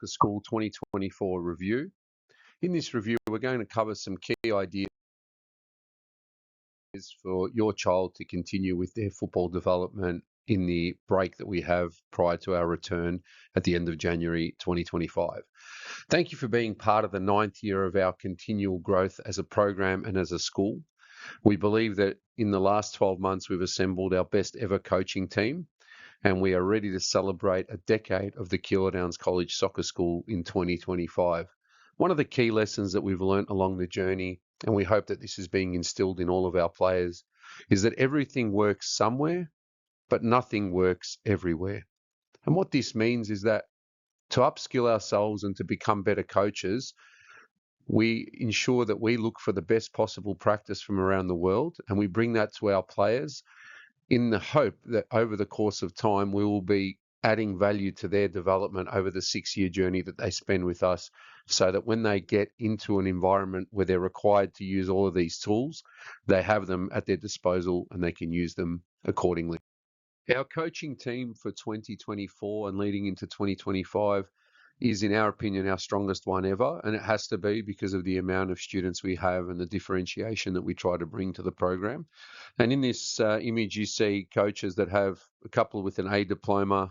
Soccer School 2024 review. In this review, we're going to cover some key ideas for your child to continue with their football development in the break that we have prior to our return at the end of January 2025. Thank you for being part of the 9th year of our continual growth as a program and as a school. We believe that in the last 12 months, we've assembled our best ever coaching team, and we are ready to celebrate a decade of the Keilor College Soccer School in 2025. One of the key lessons that we've learnt along the journey, and we hope that this is being instilled in all of our players, is that everything works somewhere, but nothing works everywhere. And what this means is that to upskill ourselves and to become better coaches, we ensure that we look for the best possible practice from around the world, and we bring that to our players in the hope that over the course of time, we will be adding value to their development over the 6-year journey that they spend with us, so that when they get into an environment where they're required to use all of these tools, they have them at their disposal and they can use them accordingly. Our coaching team for 2024 and leading into 2025 is, in our opinion, our strongest one ever, and it has to be because of the amount of students we have and the differentiation that we try to bring to the program. And in this image, you see coaches that have a couple with an A diploma,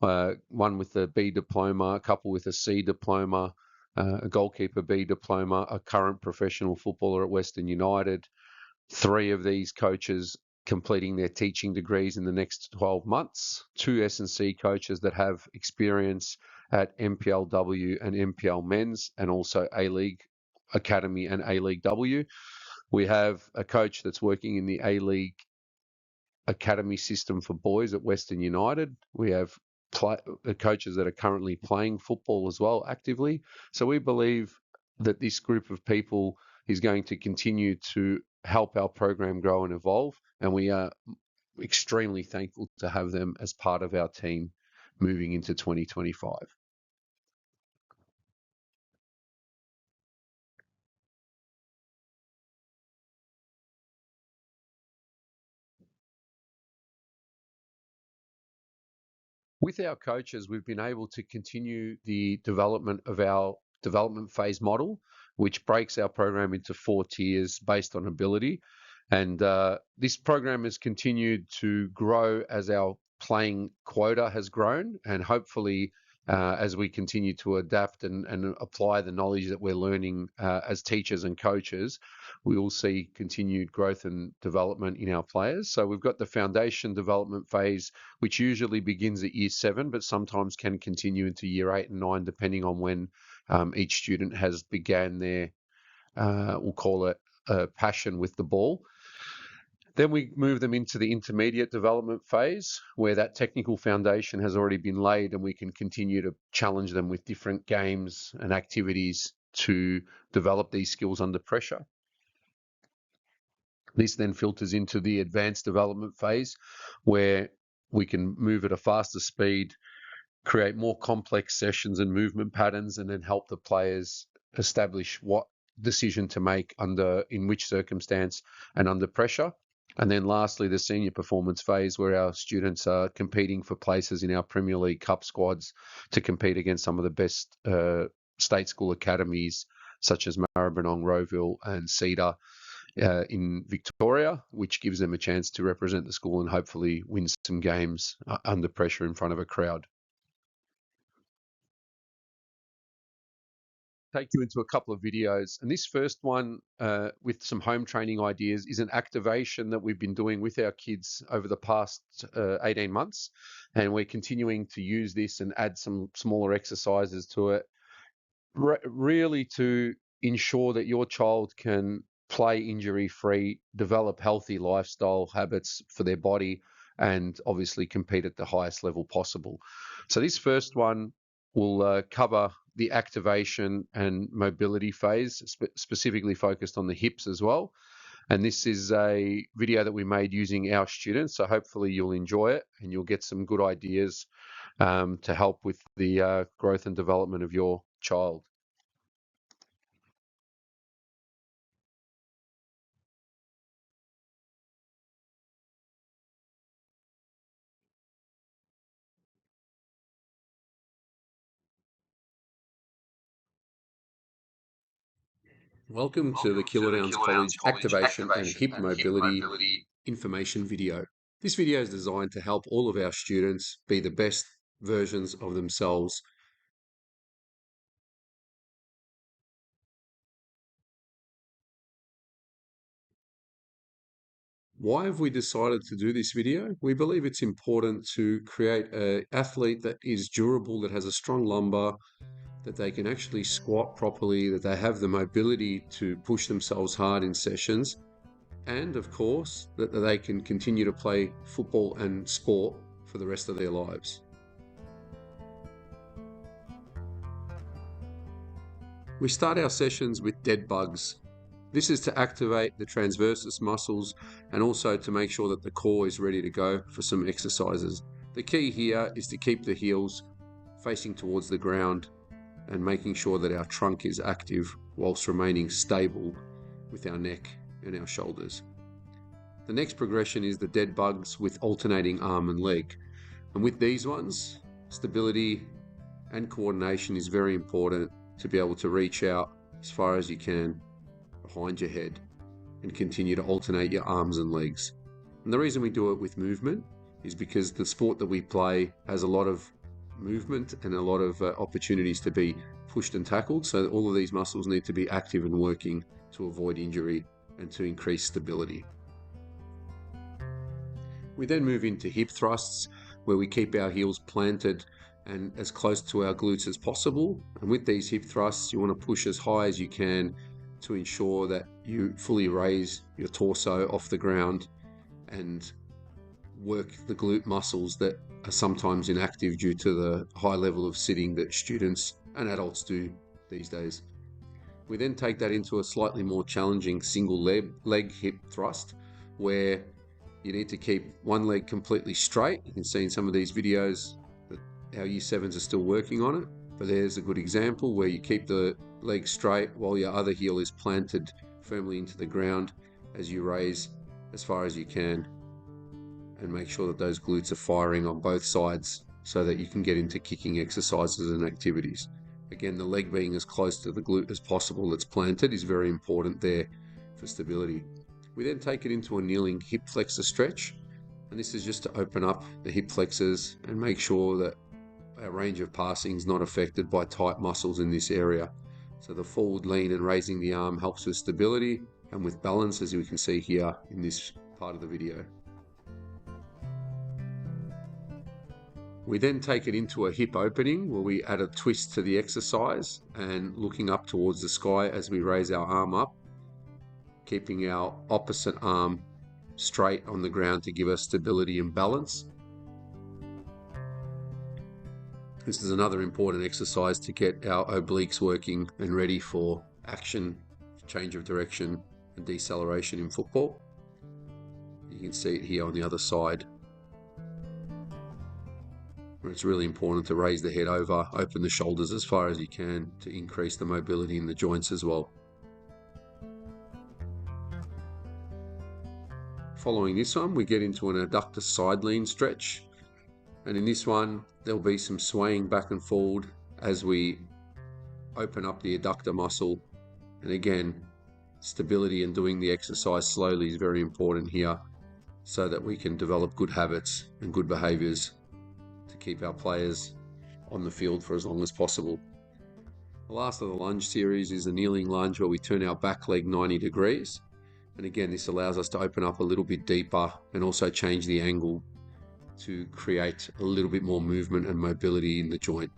one with a B diploma, a couple with a C diploma, a goalkeeper B diploma, a current professional footballer at Western United. 3 of these coaches completing their teaching degrees in the next 12 months, 2 S&C coaches that have experience at MPLW and MPL Men's, and also A-League Academy and A-League W. We have a coach that's working in the A-League Academy system for boys at Western United. We have coaches that are currently playing football as well actively. So we believe that this group of people is going to continue to help our program grow and evolve, and we are extremely thankful to have them as part of our team moving into 2025. With our coaches, we've been able to continue the development of our development phase model, which breaks our program into 4 tiers based on ability. And this program has continued to grow as our playing quota has grown, and hopefully as we continue to adapt and apply the knowledge that we're learning as teachers and coaches, we will see continued growth and development in our players. So we've got the foundation development phase, which usually begins at year 7, but sometimes can continue into year 8 and 9, depending on when each student has began their, we'll call it, passion with the ball. Then we move them into the intermediate development phase, where that technical foundation has already been laid, and we can continue to challenge them with different games and activities to develop these skills under pressure. This then filters into the advanced development phase, where we can move at a faster speed, create more complex sessions and movement patterns, and then help the players establish what decision to make in which circumstance and under pressure. And then lastly, the senior performance phase, where our students are competing for places in our Premier League Cup squads to compete against some of the best state school academies, such as Maribyrnong, Rowville and Cedar in Victoria, which gives them a chance to represent the school and hopefully win some games under pressure in front of a crowd. Take you into a couple of videos, and this first one with some home training ideas is an activation that we've been doing with our kids over the past 18 months, and we're continuing to use this and add some smaller exercises to it, really to ensure that your child can play injury-free, develop healthy lifestyle habits for their body, and obviously compete at the highest level possible. So this first one will cover the activation and mobility phase, specifically focused on the hips as well. And this is a video that we made using our students, so hopefully you'll enjoy it and you'll get some good ideas to help with the growth and development of your child. Welcome to the Keilor College Activation and Hip Mobility information video. This video is designed to help all of our students be the best versions of themselves. Why have we decided to do this video? We believe it's important to create an athlete that is durable, that has a strong lumbar, that they can actually squat properly, that they have the mobility to push themselves hard in sessions, and of course, that they can continue to play football and sport for the rest of their lives. We start our sessions with dead bugs. This is to activate the transversus muscles and also to make sure that the core is ready to go for some exercises. The key here is to keep the heels facing towards the ground and making sure that our trunk is active whilst remaining stable with our neck and our shoulders. The next progression is the dead bugs with alternating arm and leg. And with these ones, stability and coordination is very important to be able to reach out as far as you can behind your head and continue to alternate your arms and legs. And the reason we do it with movement is because the sport that we play has a lot of movement and a lot of opportunities to be pushed and tackled. So all of these muscles need to be active and working to avoid injury and to increase stability. We then move into hip thrusts, where we keep our heels planted and as close to our glutes as possible. And with these hip thrusts, you want to push as high as you can to ensure that you fully raise your torso off the ground and work the glute muscles that are sometimes inactive due to the high level of sitting that students and adults do these days. We then take that into a slightly more challenging single leg hip thrust, where you need to keep one leg completely straight. You can see in some of these videos that our Year 7s are still working on it, but there's a good example where you keep the leg straight while your other heel is planted firmly into the ground as you raise as far as you can, and make sure that those glutes are firing on both sides so that you can get into kicking exercises and activities. Again, the leg being as close to the glute as possible that's planted is very important there for stability. We then take it into a kneeling hip flexor stretch, and this is just to open up the hip flexors and make sure that our range of passing is not affected by tight muscles in this area. So the forward lean and raising the arm helps with stability and with balance, as we can see here in this part of the video. We then take it into a hip opening, where we add a twist to the exercise and looking up towards the sky as we raise our arm up, keeping our opposite arm straight on the ground to give us stability and balance. This is another important exercise to get our obliques working and ready for action, change of direction and deceleration in football. You can see it here on the other side, where it's really important to raise the head over, open the shoulders as far as you can to increase the mobility in the joints as well. Following this one, we get into an adductor side lean stretch. And in this one, there'll be some swaying back and forward as we open up the adductor muscle. And again, stability and doing the exercise slowly is very important here so that we can develop good habits and good behaviors to keep our players on the field for as long as possible. The last of the lunge series is a kneeling lunge, where we turn our back leg 90 degrees. And again, this allows us to open up a little bit deeper and also change the angle to create a little bit more movement and mobility in the joint.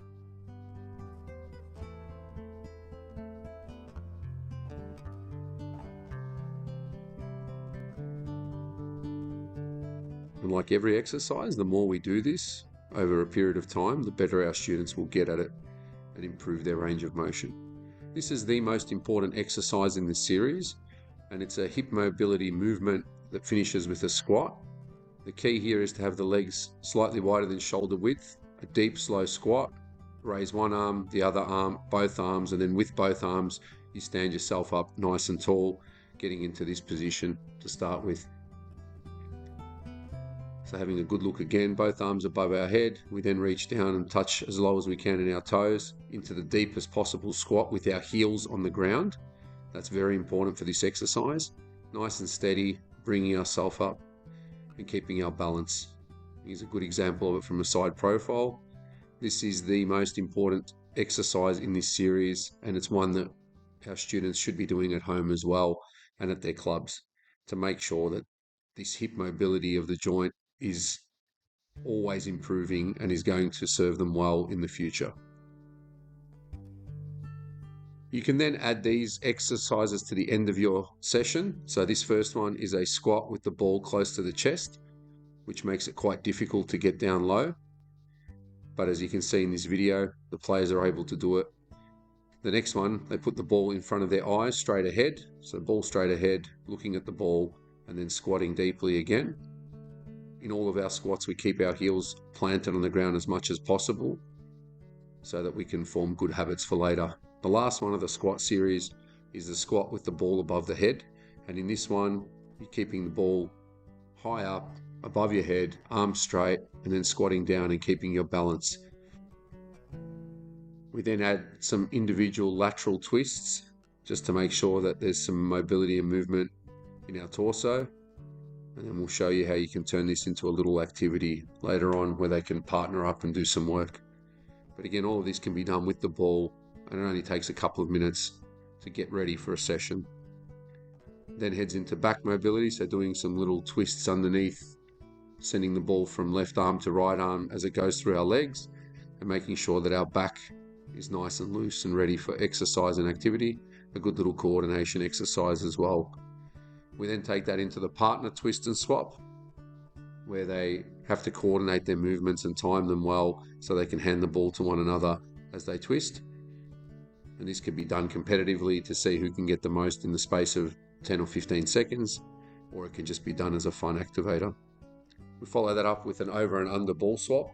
And like every exercise, the more we do this over a period of time, the better our students will get at it and improve their range of motion. This is the most important exercise in this series, and it's a hip mobility movement that finishes with a squat. The key here is to have the legs slightly wider than shoulder width, a deep, slow squat, raise one arm, the other arm, both arms, and then with both arms, you stand yourself up nice and tall, getting into this position to start with. So having a good look again, both arms above our head, we then reach down and touch as low as we can in our toes into the deepest possible squat with our heels on the ground. That's very important for this exercise. Nice and steady, bringing ourselves up and keeping our balance. Here's a good example of it from a side profile. This is the most important exercise in this series, and it's one that our students should be doing at home as well and at their clubs to make sure that this hip mobility of the joint is always improving and is going to serve them well in the future. You can then add these exercises to the end of your session. So this first one is a squat with the ball close to the chest, which makes it quite difficult to get down low. But as you can see in this video, the players are able to do it. The next one, they put the ball in front of their eyes straight ahead. So ball straight ahead, looking at the ball, and then squatting deeply again. In all of our squats, we keep our heels planted on the ground as much as possible so that we can form good habits for later. The last one of the squat series is the squat with the ball above the head. And in this one, you're keeping the ball high up above your head, arms straight, and then squatting down and keeping your balance. We then add some individual lateral twists just to make sure that there's some mobility and movement in our torso. And then we'll show you how you can turn this into a little activity later on where they can partner up and do some work. But again, all of this can be done with the ball, and it only takes a couple of minutes to get ready for a session. Then heads into back mobility, so doing some little twists underneath, sending the ball from left arm to right arm as it goes through our legs, and making sure that our back is nice and loose and ready for exercise and activity. A good little coordination exercise as well. We then take that into the partner twist and swap, where they have to coordinate their movements and time them well so they can hand the ball to one another as they twist. And this can be done competitively to see who can get the most in the space of 10 or 15 seconds, or it can just be done as a fun activator. We follow that up with an over and under ball swap,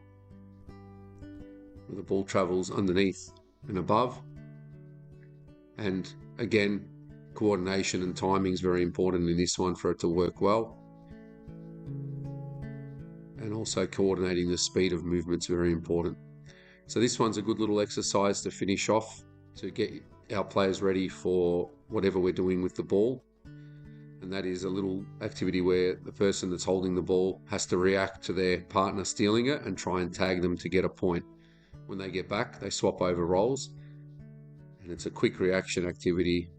where the ball travels underneath and above. And again, coordination and timing is very important in this one for it to work well. And also coordinating the speed of movement is very important. So this one's a good little exercise to finish off, to get our players ready for whatever we're doing with the ball. And that is a little activity where the person that's holding the ball has to react to their partner stealing it and try and tag them to get a point. When they get back, they swap over roles. And it's a quick reaction activity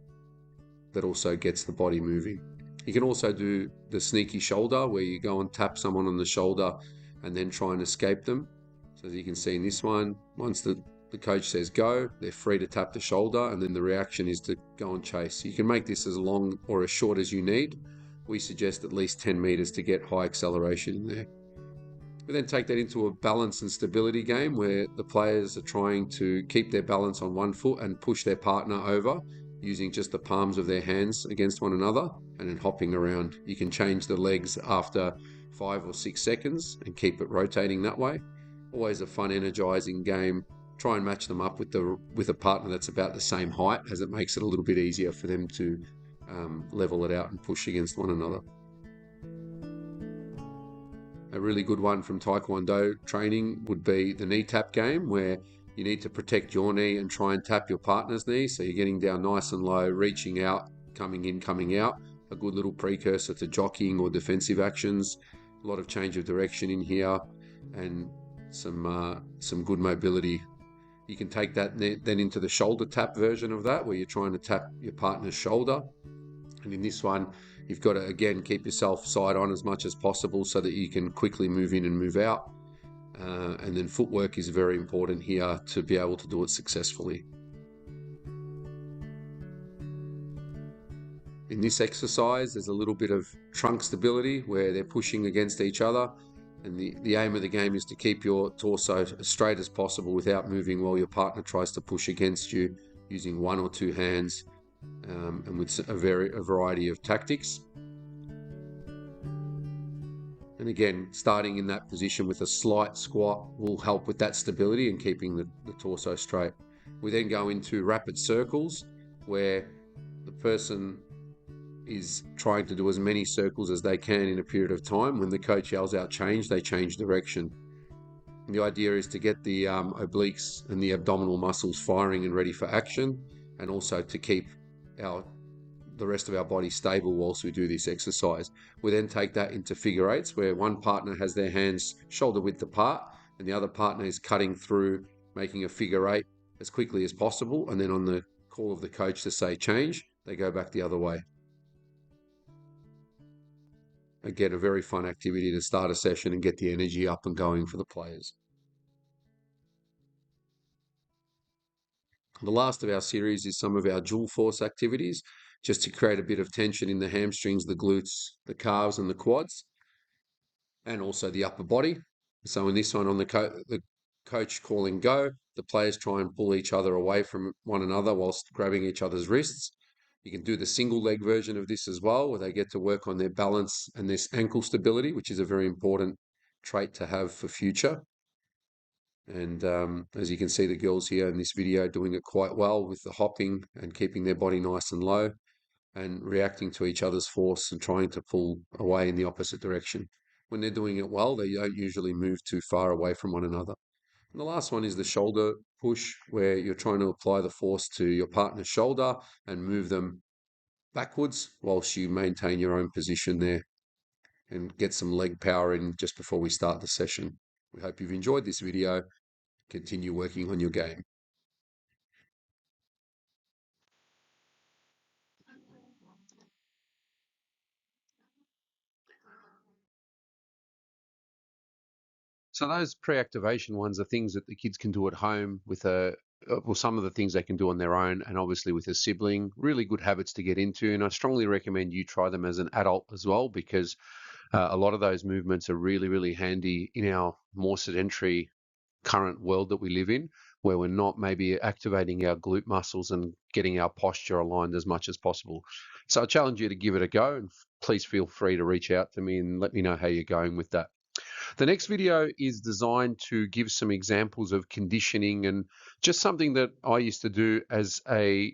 that also gets the body moving. You can also do the sneaky shoulder, where you go and tap someone on the shoulder and then try and escape them. So as you can see in this one, once the coach says go, they're free to tap the shoulder, and then the reaction is to go and chase. You can make this as long or as short as you need. We suggest at least 10 meters to get high acceleration in there. We then take that into a balance and stability game where the players are trying to keep their balance on one foot and push their partner over using just the palms of their hands against one another and then hopping around. You can change the legs after 5 or 6 seconds and keep it rotating that way. Always a fun, energizing game. Try and match them up with a partner that's about the same height, as it makes it a little bit easier for them to level it out and push against one another. A really good one from Taekwondo training would be the knee tap game, where you need to protect your knee and try and tap your partner's knee. So you're getting down nice and low, reaching out, coming in, coming out. A good little precursor to jockeying or defensive actions. A lot of change of direction in here and some good mobility. You can take that then into the shoulder tap version of that, where you're trying to tap your partner's shoulder. And in this one, you've got to, again, keep yourself side on as much as possible so that you can quickly move in and move out. And then footwork is very important here to be able to do it successfully. In this exercise, there's a little bit of trunk stability where they're pushing against each other. And the aim of the game is to keep your torso as straight as possible without moving while your partner tries to push against you using 1 or 2 hands and with a variety of tactics. And again, starting in that position with a slight squat will help with that stability and keeping the torso straight. We then go into rapid circles, where the person is trying to do as many circles as they can in a period of time. When the coach yells out change, they change direction. And the idea is to get the obliques and the abdominal muscles firing and ready for action, and also to keep our the rest of our body stable whilst we do this exercise. We then take that into figure eights, where one partner has their hands shoulder width apart and the other partner is cutting through, making a figure eight as quickly as possible. And then on the call of the coach to say change, they go back the other way. Again, a very fun activity to start a session and get the energy up and going for the players. The last of our series is some of our dual force activities, just to create a bit of tension in the hamstrings, the glutes, the calves and the quads, and also the upper body. So in this one, on the coach calling go, the players try and pull each other away from one another whilst grabbing each other's wrists. You can do the single leg version of this as well, where they get to work on their balance and this ankle stability, which is a very important trait to have for future. And as you can see, the girls here in this video doing it quite well with the hopping and keeping their body nice and low and reacting to each other's force and trying to pull away in the opposite direction. When they're doing it well, they don't usually move too far away from one another. And the last one is the shoulder push, where you're trying to apply the force to your partner's shoulder and move them backwards whilst you maintain your own position there and get some leg power in just before we start the session. We hope you've enjoyed this video. Continue working on your game. So those pre-activation ones are things that the kids can do at home with well, some of the things they can do on their own, and obviously with a sibling. Really good habits to get into, and I strongly recommend you try them as an adult as well, because a lot of those movements are really, really handy in our more sedentary current world that we live in, where we're not maybe activating our glute muscles and getting our posture aligned as much as possible. So I challenge you to give it a go, and please feel free to reach out to me and let me know how you're going with that. The next video is designed to give some examples of conditioning and just something that I used to do as a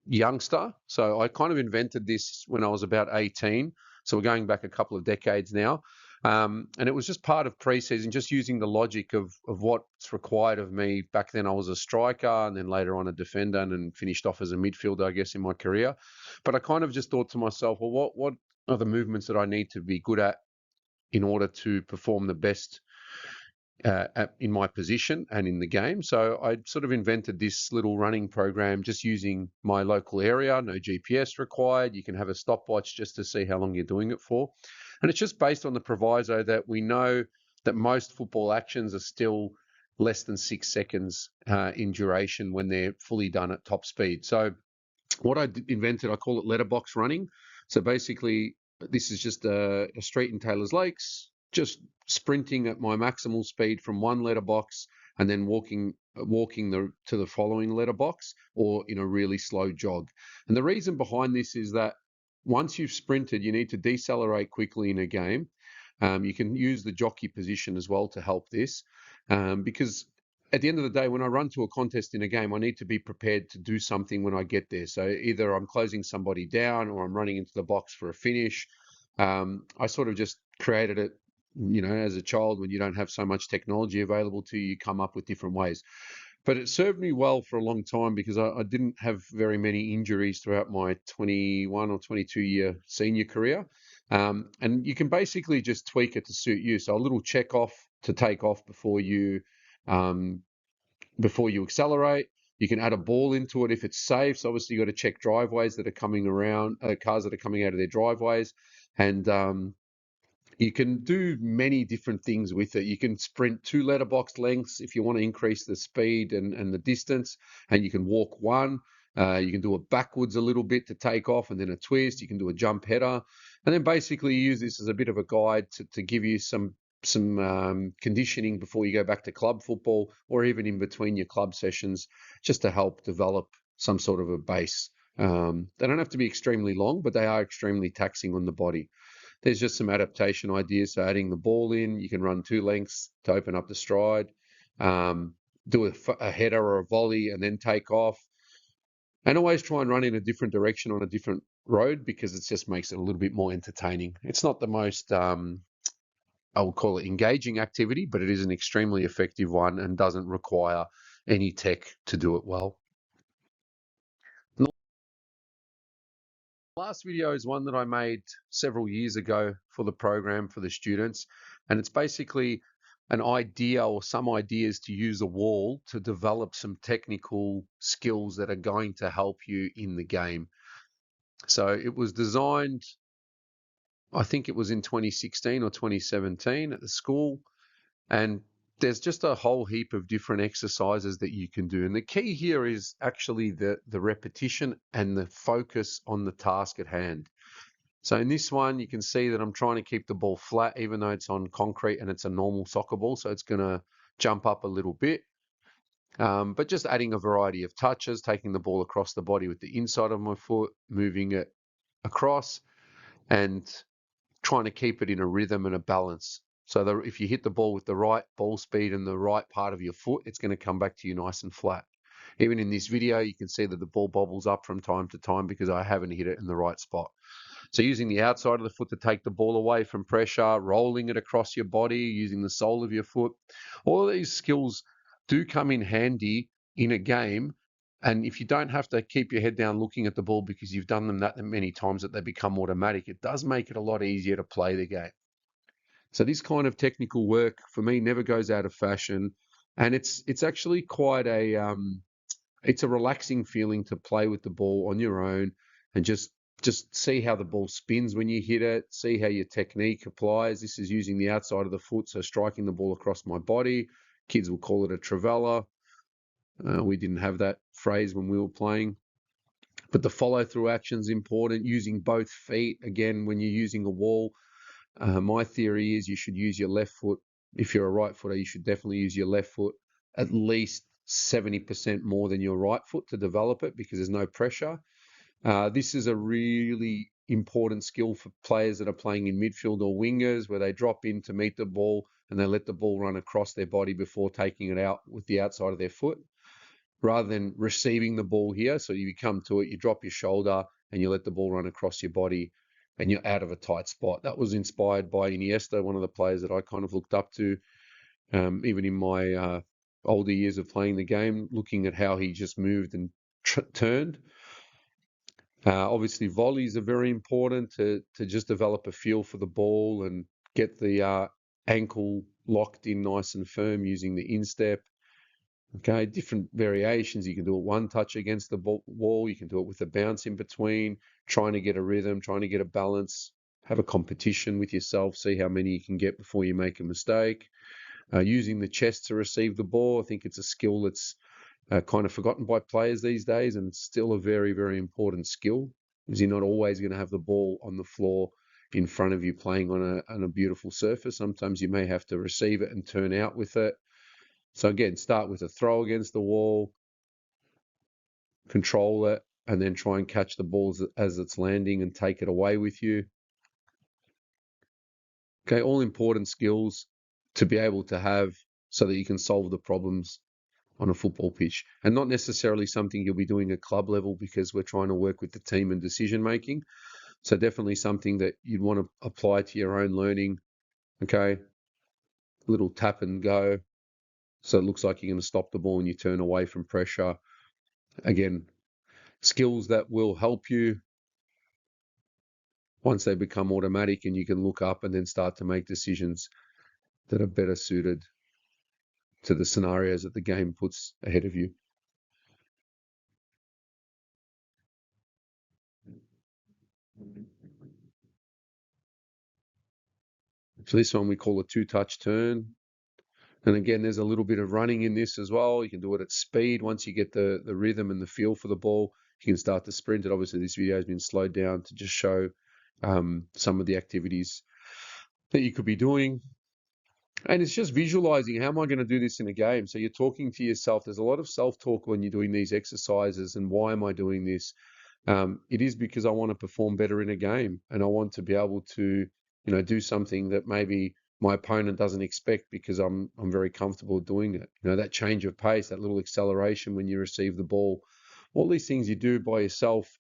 youngster. So I kind of invented this when I was about 18. So we're going back a couple of decades now. And it was just part of preseason, just using the logic of what's required of me. Back then I was a striker and then later on a defender and then finished off as a midfielder, I guess, in my career. But I kind of just thought to myself, well, what are the movements that I need to be good at in order to perform the best in my position and in the game. So I sort of invented this little running program just using my local area, no GPS required. You can have a stopwatch just to see how long you're doing it for. And it's just based on the proviso that we know that most football actions are still less than 6 seconds in duration when they're fully done at top speed. So what I invented, I call it letterbox running. So basically, this is just a street in Taylor's Lakes, just sprinting at my maximal speed from one letterbox and then walking to the following letterbox, or in a really slow jog. And the reason behind this is that once you've sprinted, you need to decelerate quickly in a game. You can use the jockey position as well to help this, because at the end of the day, when I run to a contest in a game, I need to be prepared to do something when I get there. So either I'm closing somebody down or I'm running into the box for a finish. I sort of just created it, as a child, when you don't have so much technology available to you, you come up with different ways. But it served me well for a long time because I didn't have very many injuries throughout my 21 or 22-year senior career. And you can basically just tweak it to suit you. So a little check off to take off um, before you accelerate. You can add a ball into it if it's safe. So obviously you've got to check driveways that are coming around, cars that are coming out of their driveways. And you can do many different things with it. You can sprint 2 letterbox lengths if you want to increase the speed and the distance, and you can walk one. You can do it backwards a little bit to take off and then a twist. You can do a jump header. And then basically use this as a bit of a guide to give you some conditioning before you go back to club football, or even in between your club sessions, just to help develop some sort of a base. They don't have to be extremely long, but they are extremely taxing on the body. There's just some adaptation ideas. So adding the ball in, you can run 2 lengths to open up the stride, do a header or a volley and then take off. And always try and run in a different direction on a different road, because it just makes it a little bit more entertaining. It's not the most, I would call it, engaging activity, but it is an extremely effective one and doesn't require any tech to do it well. Last video is one that I made several years ago for the program for the students, and it's basically an idea or some ideas to use a wall to develop some technical skills that are going to help you in the game. So it was designed, I think it was in 2016 or 2017 at the school, and there's just a whole heap of different exercises that you can do. And the key here is actually the repetition and the focus on the task at hand. So in this one, you can see that I'm trying to keep the ball flat, even though it's on concrete and it's a normal soccer ball. So it's going to jump up a little bit. But just adding a variety of touches, taking the ball across the body with the inside of my foot, moving it across, and trying to keep it in a rhythm and a balance. So that if you hit the ball with the right ball speed and the right part of your foot, it's going to come back to you nice and flat. Even in this video, you can see that the ball bobbles up from time to time because I haven't hit it in the right spot. So using the outside of the foot to take the ball away from pressure, rolling it across your body, using the sole of your foot. All of these skills do come in handy in a game. And if you don't have to keep your head down looking at the ball because you've done them that many times that they become automatic, it does make it a lot easier to play the game. So this kind of technical work for me never goes out of fashion. And it's actually quite it's a relaxing feeling to play with the ball on your own and just see how the ball spins when you hit it, see how your technique applies. This is using the outside of the foot, so striking the ball across my body. Kids will call it a trivela. We didn't have that phrase when we were playing. But the follow through action is important. Using both feet, again, when you're using a wall. My theory is you should use your left foot. If you're a right footer, you should definitely use your left foot at least 70% more than your right foot to develop it because there's no pressure. This is a really important skill for players that are playing in midfield or wingers where they drop in to meet the ball and they let the ball run across their body before taking it out with the outside of their foot. Rather than receiving the ball here, so you come to it, you drop your shoulder and you let the ball run across your body and you're out of a tight spot. That was inspired by Iniesta, one of the players that I kind of looked up to, even in my older years of playing the game, looking at how he just moved and turned. Obviously, volleys are very important to just develop a feel for the ball and get the ankle locked in nice and firm using the instep. Okay, different variations. You can do it one touch against the wall. You can do it with a bounce in between, trying to get a rhythm, trying to get a balance, have a competition with yourself, see how many you can get before you make a mistake. Using the chest to receive the ball. I think it's a skill that's kind of forgotten by players these days, and it's still a very, very important skill because you're not always going to have the ball on the floor in front of you playing on a beautiful surface. Sometimes you may have to receive it and turn out with it. So again, start with a throw against the wall, control it, and then try and catch the ball as it's landing and take it away with you. Okay, all important skills to be able to have so that you can solve the problems on a football pitch, and not necessarily something you'll be doing at club level because we're trying to work with the team and decision making. So definitely something that you'd want to apply to your own learning. Okay, little tap and go. So it looks like you're going to stop the ball and you turn away from pressure. Again, skills that will help you once they become automatic and you can look up and then start to make decisions that are better suited to the scenarios that the game puts ahead of you. So this one we call a two-touch turn. And again, there's a little bit of running in this as well. You can do it at speed. Once you get the rhythm and the feel for the ball, you can start to sprint it. Obviously, this video has been slowed down to just show some of the activities that you could be doing. And it's just visualizing, how am I going to do this in a game? So you're talking to yourself. There's a lot of self-talk when you're doing these exercises. And why am I doing this? It is because I want to perform better in a game. And I want to be able to, do something that maybe my opponent doesn't expect because I'm very comfortable doing it. That change of pace, that little acceleration when you receive the ball. All these things you do by yourself,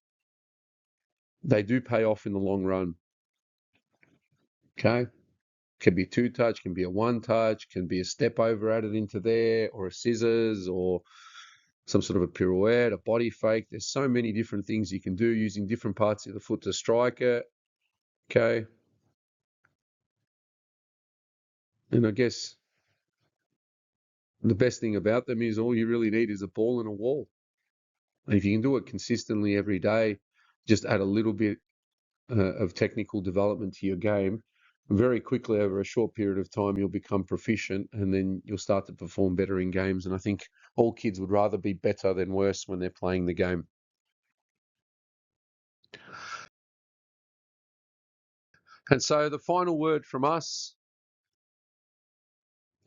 they do pay off in the long run. Okay? Can be a two touch, can be a one touch, can be a step over added into there, or a scissors, or some sort of a pirouette, a body fake. There's so many different things you can do using different parts of the foot to strike it. Okay. And I guess the best thing about them is all you really need is a ball and a wall. And if you can do it consistently every day, just add a little bit of technical development to your game, very quickly over a short period of time, you'll become proficient and then you'll start to perform better in games. And I think all kids would rather be better than worse when they're playing the game. And so the final word from us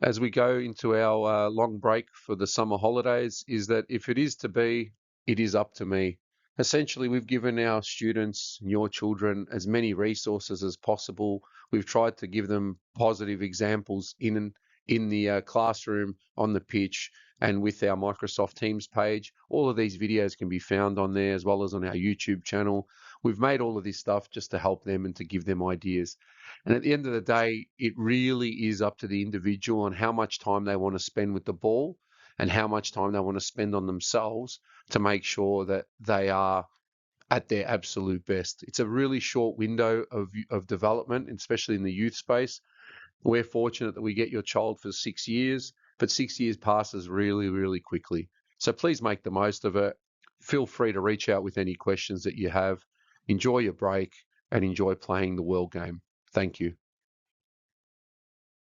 as we go into our long break for the summer holidays is that if it is to be, it is up to me. Essentially, we've given our students, your children, as many resources as possible. We've tried to give them positive examples in the classroom, on the pitch, and with our Microsoft Teams page. All of these videos can be found on there as well as on our YouTube channel. We've made all of this stuff just to help them and to give them ideas. And at the end of the day, it really is up to the individual on how much time they want to spend with the ball and how much time they want to spend on themselves to make sure that they are at their absolute best. It's a really short window of development, especially in the youth space. We're fortunate that we get your child for 6 years, but 6 years passes really, really quickly. So please make the most of it. Feel free to reach out with any questions that you have. Enjoy your break and enjoy playing the world game. Thank you.